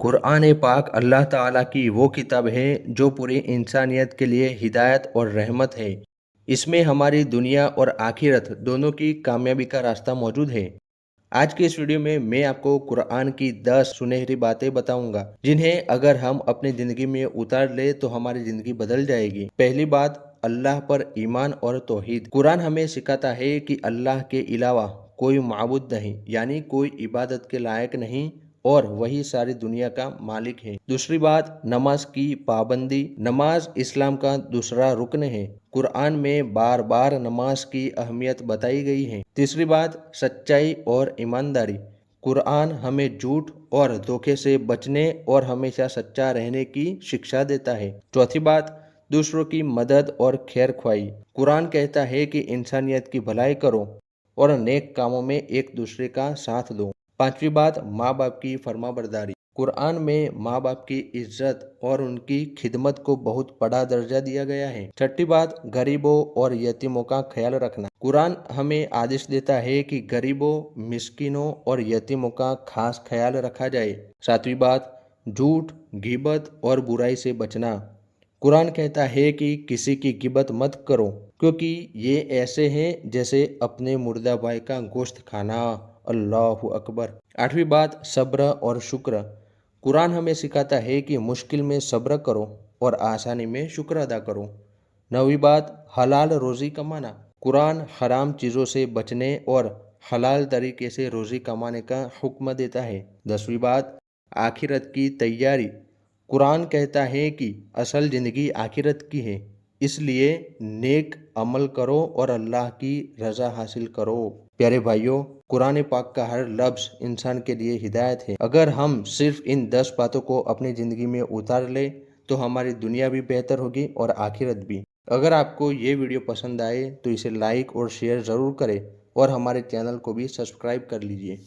कुरान पाक अल्लाह ताला की वो किताब है जो पूरी इंसानियत के लिए हिदायत और रहमत है। इसमें हमारी दुनिया और आखिरत दोनों की कामयाबी का रास्ता मौजूद है। आज के इस वीडियो में मैं आपको कुरान की 10 सुनहरी बातें बताऊंगा जिन्हें अगर हम अपनी ज़िंदगी में उतार ले तो हमारी ज़िंदगी बदल जाएगी। पहली बात, अल्लाह पर ईमान और तौहीद। कुरान हमें सिखाता है कि अल्लाह के अलावा कोई माबूद नहीं, यानी कोई इबादत के लायक नहीं और वही सारी दुनिया का मालिक है। दूसरी बात, नमाज की पाबंदी। नमाज इस्लाम का दूसरा रुकन है। कुरान में बार बार नमाज की अहमियत बताई गई है। तीसरी बात, सच्चाई और ईमानदारी। कुरान हमें झूठ और धोखे से बचने और हमेशा सच्चा रहने की शिक्षा देता है। चौथी बात, दूसरों की मदद और खैर ख्वाही। कुरान कहता है कि इंसानियत की भलाई करो और नेक कामों में एक दूसरे का साथ दो। पांचवी बात, माँ बाप की फरमाबरदारी। कुरान में माँ बाप की इज्जत और उनकी खिदमत को बहुत बड़ा दर्जा दिया गया है। छठी बात, गरीबों और यतीमों का ख्याल रखना। कुरान हमें आदेश देता है कि गरीबों, मिस्किनों और यतीमों का खास ख्याल रखा जाए। सातवीं बात, झूठ, गिबत और बुराई से बचना। कुरान कहता है कि किसी की गिबत मत करो क्योंकि ये ऐसे हैं जैसे अपने मुर्दा भाई का गोश्त खाना। अल्लाहु अकबर। आठवीं बात, सब्र और शुक्र। कुरान हमें सिखाता है कि मुश्किल में सब्र करो और आसानी में शुक्र अदा करो। नौवीं बात, हलाल रोज़ी कमाना। कुरान हराम चीज़ों से बचने और हलाल तरीके से रोज़ी कमाने का हुक्म देता है। 10वीं बात, आखिरत की तैयारी। कुरान कहता है कि असल ज़िंदगी आखिरत की है, इसलिए नेक अमल करो और अल्लाह की रज़ा हासिल करो। प्यारे भाइयों, कुरान पाक का हर लफ्ज़ इंसान के लिए हिदायत है। अगर हम सिर्फ इन 10 बातों को अपनी ज़िंदगी में उतार ले तो हमारी दुनिया भी बेहतर होगी और आखिरत भी। अगर आपको ये वीडियो पसंद आए तो इसे लाइक और शेयर ज़रूर करें और हमारे चैनल को भी सब्सक्राइब कर लीजिए।